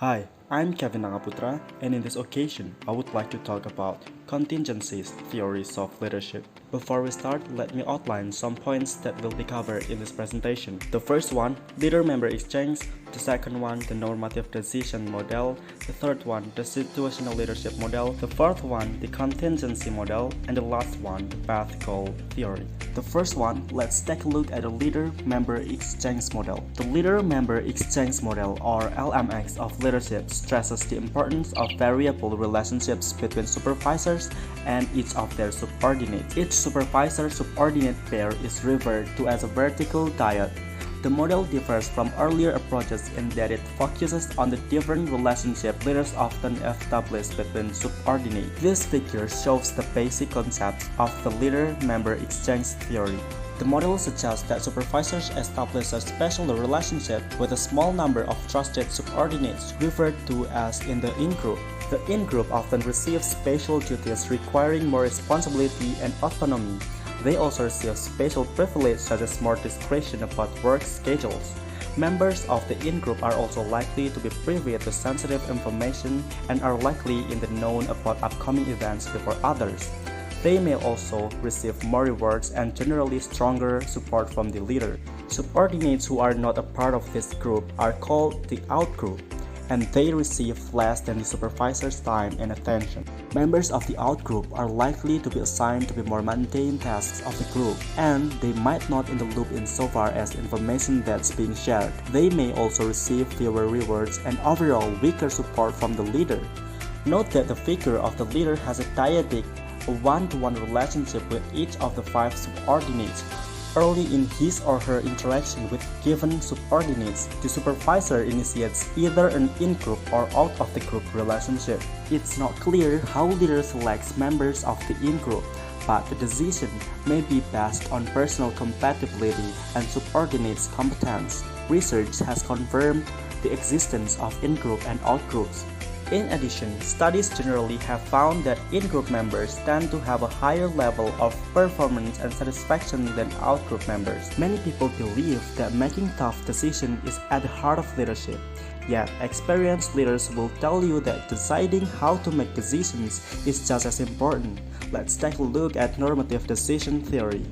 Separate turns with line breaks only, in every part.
Hi, I'm Kevin Nangaputra, and in this occasion, I would like to talk about contingencies theories of leadership. Before we start, let me outline some points that will be covered in this presentation. The first one, leader-member exchange. The second one, the normative decision model. The third one, the situational leadership model. The fourth one, the contingency model. And the last one, the path goal theory. The first one, let's take a look at the leader-member exchange model. The leader-member exchange model, or LMX, of leadership stresses the importance of variable relationships between supervisors and each of their subordinates. Each supervisor-subordinate pair is referred to as a vertical dyad. The model differs from earlier approaches in that it focuses on the different relationship leaders often establish between subordinates. This figure shows the basic concepts of the leader-member exchange theory. The model suggests that supervisors establish a special relationship with a small number of trusted subordinates referred to as in the in-group. The in-group often receives special duties requiring more responsibility and autonomy. They also receive special privilege such as more discretion about work schedules. Members of the in-group are also likely to be privy to sensitive information and are likely in the known about upcoming events before others. They may also receive more rewards and generally stronger support from the leader. Subordinates who are not a part of this group are called the out-group, and they receive less than the supervisor's time and attention. Members of the out-group are likely to be assigned to be more mundane tasks of the group, and they might not in the loop insofar as information that's being shared. They may also receive fewer rewards and overall weaker support from the leader. Note that the figure of the leader has a dyadic, a one-to-one relationship with each of the 5 subordinates. Early in his or her interaction with given subordinates, the supervisor initiates either an in-group or out-of-the-group relationship. It's not clear how leader selects members of the in-group, but the decision may be based on personal compatibility and subordinates' competence. Research has confirmed the existence of in-group and out-groups. In addition, studies generally have found that in-group members tend to have a higher level of performance and satisfaction than out-group members. Many people believe that making tough decisions is at the heart of leadership. Yet, experienced leaders will tell you that deciding how to make decisions is just as important. Let's take a look at normative decision theory.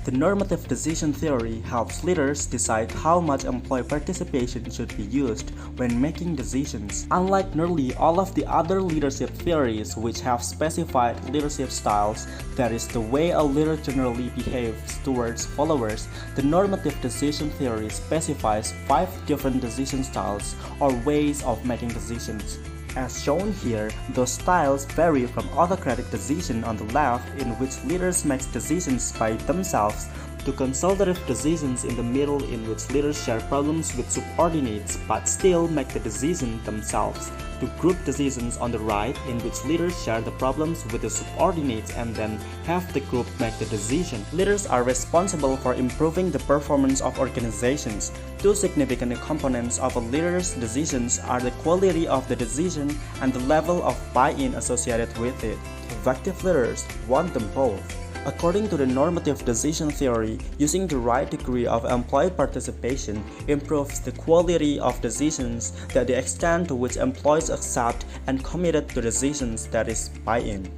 The normative decision theory helps leaders decide how much employee participation should be used when making decisions. Unlike nearly all of the other leadership theories which have specified leadership styles, that is the way a leader generally behaves towards followers, the normative decision theory specifies 5 different decision styles or ways of making decisions. As shown here, those styles vary from autocratic decision on the left, in which leaders make decisions by themselves, to consultative decisions in the middle, in which leaders share problems with subordinates but still make the decision themselves, to group decisions on the right, in which leaders share the problems with the subordinates and then have the group make the decision. Leaders are responsible for improving the performance of organizations. 2 significant components of a leader's decisions are the quality of the decision and the level of buy-in associated with it. Effective leaders want them both. According to the normative decision theory, using the right degree of employee participation improves the quality of decisions, that the extent to which employees accept and committed to decisions, that is buy-in.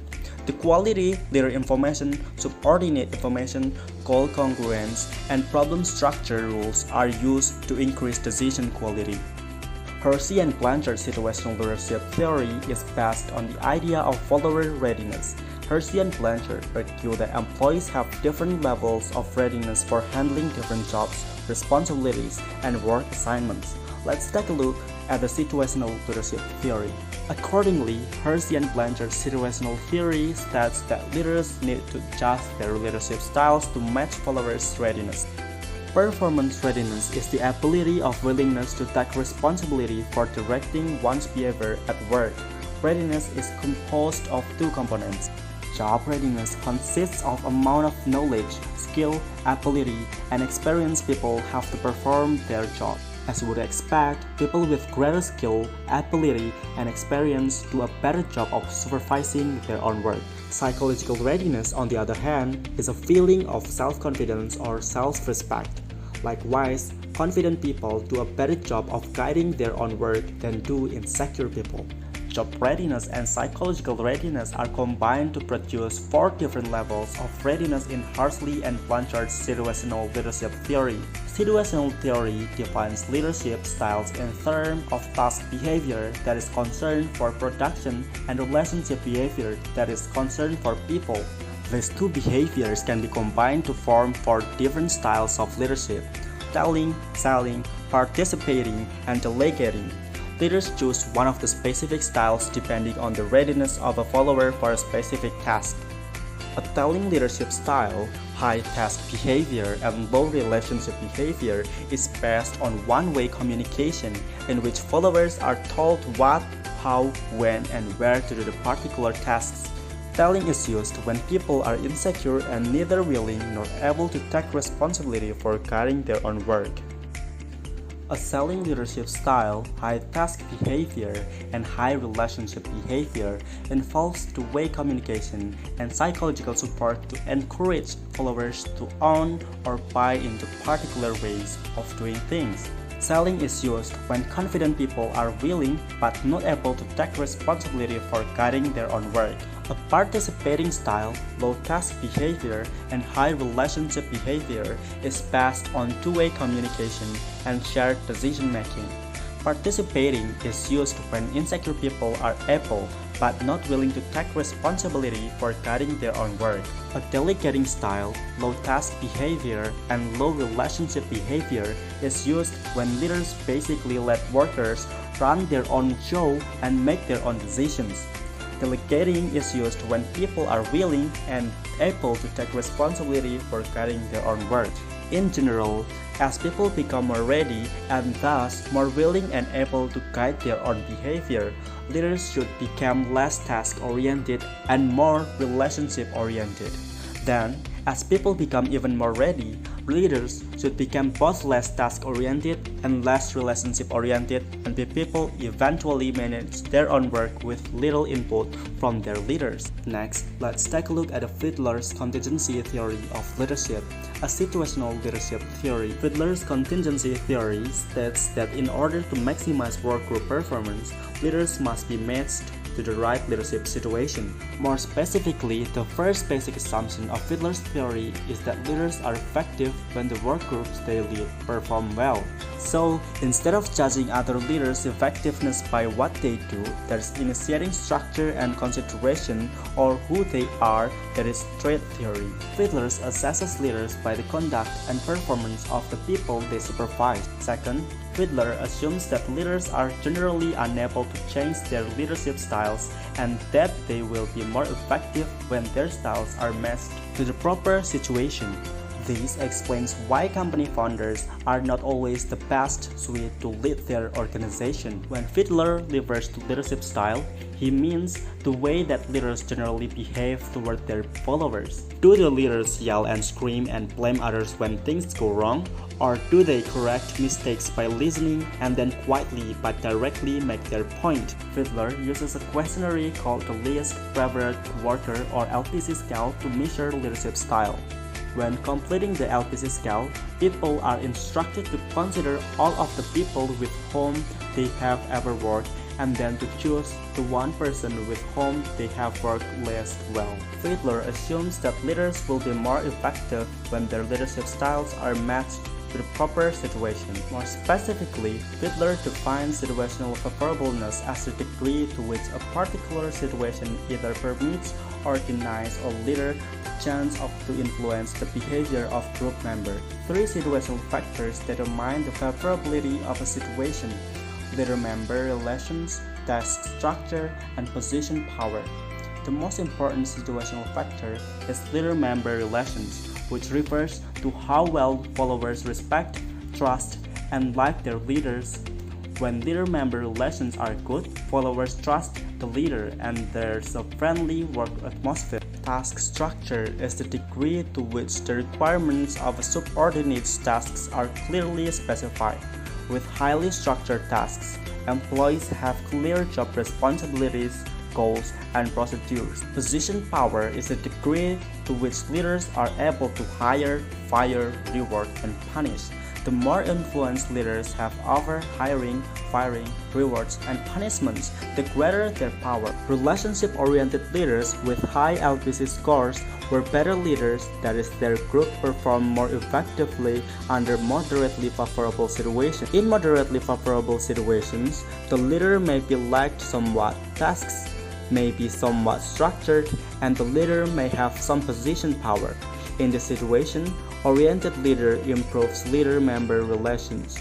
The quality, leader information, subordinate information, goal congruence, and problem structure rules are used to increase decision quality. Hersey and Blanchard's situational leadership theory is based on the idea of follower readiness. Hersey and Blanchard argue that employees have different levels of readiness for handling different jobs, responsibilities, and work assignments. Let's take a look at the situational leadership theory. Accordingly, Hersey and Blanchard's situational theory states that leaders need to adjust their leadership styles to match followers' readiness. Performance readiness is the ability of willingness to take responsibility for directing one's behavior at work. Readiness is composed of 2 components. Job readiness consists of amount of knowledge, skill, ability, and experience people have to perform their job. As you would expect, people with greater skill, ability, and experience do a better job of supervising their own work. Psychological readiness, on the other hand, is a feeling of self-confidence or self-respect. Likewise, confident people do a better job of guiding their own work than do insecure people. Job readiness and psychological readiness are combined to produce 4 different levels of readiness in Harsley and Blanchard's situational leadership theory. Situational theory defines leadership styles in terms of task behavior that is concerned for production and relationship behavior that is concerned for people. These two behaviors can be combined to form 4 different styles of leadership: telling, selling, participating, and delegating. Leaders choose one of the specific styles depending on the readiness of a follower for a specific task. A telling leadership style, high task behavior, and low relationship behavior is based on one-way communication in which followers are told what, how, when, and where to do the particular tasks. Telling is used when people are insecure and neither willing nor able to take responsibility for carrying their own work. A selling leadership style, high task behavior, and high relationship behavior involves two-way communication and psychological support to encourage followers to own or buy into particular ways of doing things. Selling is used when confident people are willing but not able to take responsibility for guiding their own work. A participating style, low task behavior, and high relationship behavior is based on two-way communication and shared decision making. Participating is used when insecure people are able but not willing to take responsibility for guiding their own work. A delegating style, low task behavior, and low relationship behavior is used when leaders basically let workers run their own show and make their own decisions. Delegating is used when people are willing and able to take responsibility for guiding their own work. In general, as people become more ready and thus more willing and able to guide their own behavior, leaders should become less task-oriented and more relationship-oriented. Then, as people become even more ready, leaders should become both less task-oriented and less relationship-oriented, and the people eventually manage their own work with little input from their leaders. Next, let's take a look at the Fiddler's contingency theory of leadership, a situational leadership theory. Fiddler's contingency theory states that in order to maximize work group performance, leaders must be matched to the right leadership situation. More specifically, the first basic assumption of Fiddler's theory is that leaders are effective when the work groups they lead perform well. So, instead of judging other leaders' effectiveness by what they do, there's initiating structure and consideration, or who they are, that is trait theory. Fiddlers assesses leaders by the conduct and performance of the people they supervise. Second, Fiddler assumes that leaders are generally unable to change their leadership styles and that they will be more effective when their styles are matched to the proper situation. This explains why company founders are not always the best suited to lead their organization. When Fiddler refers to leadership style, he means the way that leaders generally behave toward their followers. Do the leaders yell and scream and blame others when things go wrong? Or do they correct mistakes by listening and then quietly but directly make their point? Fiddler uses a questionnaire called the Least Favorite Worker or LPC scale to measure leadership style. When completing the LPC scale, people are instructed to consider all of the people with whom they have ever worked and then to choose the one person with whom they have worked less well. Fiddler assumes that leaders will be more effective when their leadership styles are matched to the proper situation. More specifically, Fiddler defines situational favorableness as the degree to which a particular situation either permits or denies a leader the chance to influence the behavior of group members. 3 situational factors determine the favorability of a situation: leader-member relations, task structure, and position power. The most important situational factor is leader-member relations, which refers to how well followers respect, trust, and like their leaders. When leader-member relations are good, followers trust the leader and there's a friendly work atmosphere. Task structure is the degree to which the requirements of a subordinate's tasks are clearly specified. With highly structured tasks, employees have clear job responsibilities, goals, and procedures. Position power is the degree to which leaders are able to hire, fire, reward, and punish. The more influence leaders have over hiring, firing, rewards, and punishments, the greater their power. Relationship-oriented leaders with high LPC scores were better leaders, that is, their group performed more effectively under moderately favorable situations. In moderately favorable situations, the leader may be lacked somewhat tasks, may be somewhat structured, and the leader may have some position power. In this situation, oriented leader improves leader-member relations,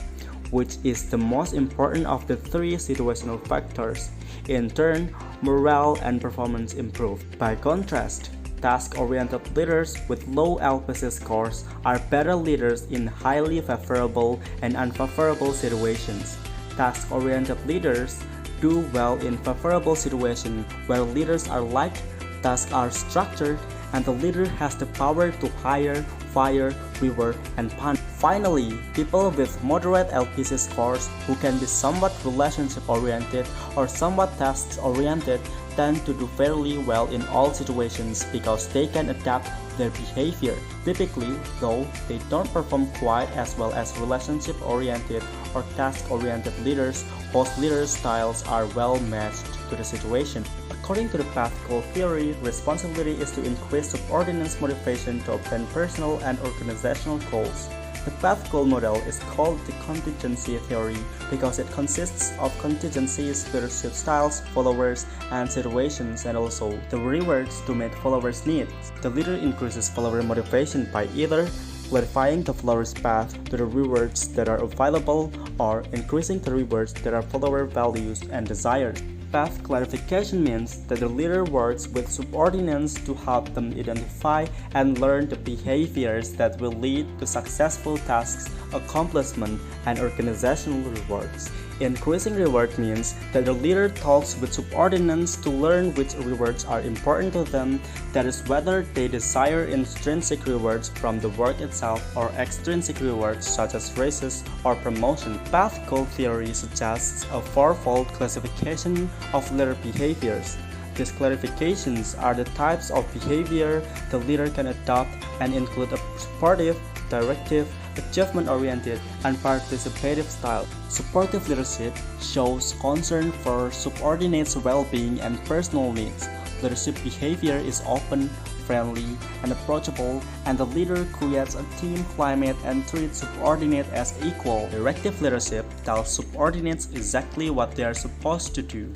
which is the most important of the three situational factors. In turn, morale and performance improve. By contrast, task-oriented leaders with low LPC scores are better leaders in highly favorable and unfavorable situations. Task-oriented leaders do well in favorable situations where leaders are liked, tasks are structured, and the leader has the power to hire, fire, reward, and punish. Finally, people with moderate LPC scores who can be somewhat relationship-oriented or somewhat task-oriented tend to do fairly well in all situations because they can adapt their behavior. Typically, though, they don't perform quite as well as relationship-oriented or task-oriented leaders whose leader styles are well matched to the situation. According to the path goal theory, responsibility is to increase subordinates' motivation to obtain personal and organizational goals. The path goal model is called the contingency theory because it consists of contingencies, leadership styles, followers, and situations, and also the rewards to meet followers' needs. The leader increases follower motivation by either clarifying the follower's path to the rewards that are available or increasing the rewards that are follower values and desires. Path clarification means that the leader works with subordinates to help them identify and learn the behaviors that will lead to successful tasks, accomplishment, and organizational rewards. Increasing reward means that the leader talks with subordinates to learn which rewards are important to them, that is, whether they desire intrinsic rewards from the work itself or extrinsic rewards such as raises or promotion. Path goal theory suggests a fourfold classification of leader behaviors. These classifications are the types of behavior the leader can adopt and include a supportive, directive, achievement-oriented, and participative style. Supportive leadership shows concern for subordinates' well-being and personal needs. Leadership behavior is open, friendly, and approachable, and the leader creates a team climate and treats subordinates as equal. Directive leadership tells subordinates exactly what they are supposed to do.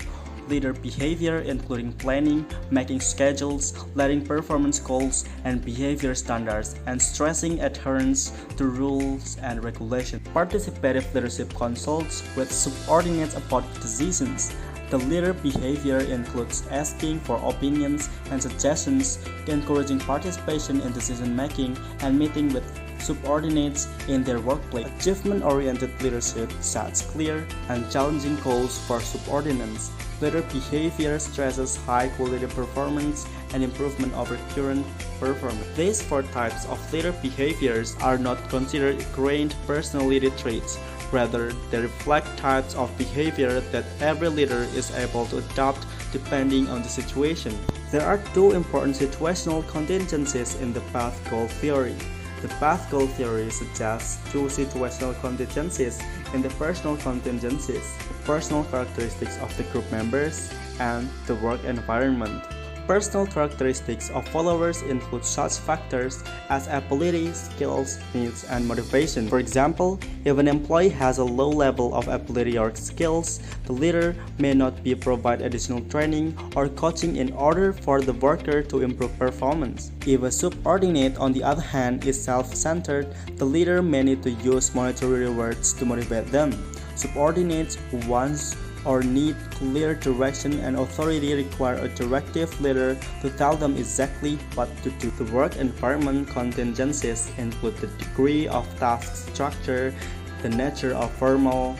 Leader behavior including planning, making schedules, letting performance goals and behavior standards, and stressing adherence to rules and regulations. Participative leadership consults with subordinates about decisions. The leader behavior includes asking for opinions and suggestions, encouraging participation in decision making, and meeting with subordinates in their workplace. Achievement-oriented leadership sets clear and challenging goals for subordinates. Leader behavior stresses high-quality performance and improvement over current performance. These four types of leader behaviors are not considered ingrained personality traits. Rather, they reflect types of behavior that every leader is able to adopt depending on the situation. There are two important situational contingencies in the path goal theory. The path goal theory suggests two situational contingencies in the personal contingencies: the personal characteristics of the group members and the work environment. Personal characteristics of followers include such factors as ability, skills, needs, and motivation. For example, if an employee has a low level of ability or skills, the leader may not be provide additional training or coaching in order for the worker to improve performance. If a subordinate, on the other hand, is self-centered, the leader may need to use monetary rewards to motivate them. Subordinates who want or need clear direction and authority require a directive leader to tell them exactly what to do. The work environment contingencies include the degree of task structure, the nature of formal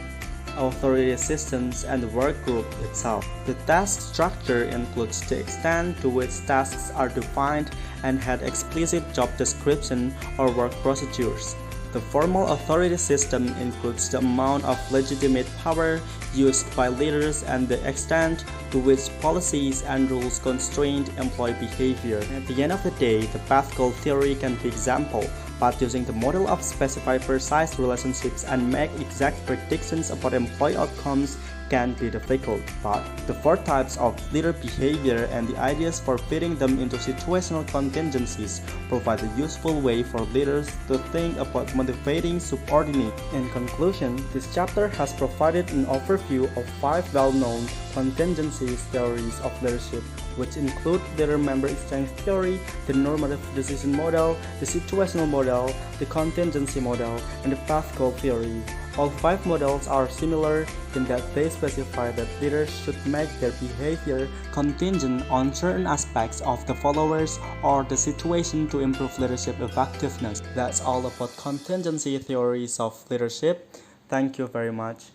authority systems, and the work group itself. The task structure includes the extent to which tasks are defined and had explicit job description or work procedures. The formal authority system includes the amount of legitimate power used by leaders and the extent to which policies and rules constrain employee behavior. At the end of the day, the path goal theory can be example. but using the model of specify precise relationships and make exact predictions about employee outcomes can be difficult. But the four types of leader behavior and the ideas for fitting them into situational contingencies provide a useful way for leaders to think about motivating subordinates. In conclusion, this chapter has provided an overview of 5 well-known contingency theories of leadership, which include leader-member exchange theory, the normative decision model, the situational model, the contingency model, and the path goal theory. All 5 models are similar in that they specify that leaders should make their behavior contingent on certain aspects of the followers or the situation to improve leadership effectiveness. That's all about contingency theories of leadership. Thank you very much.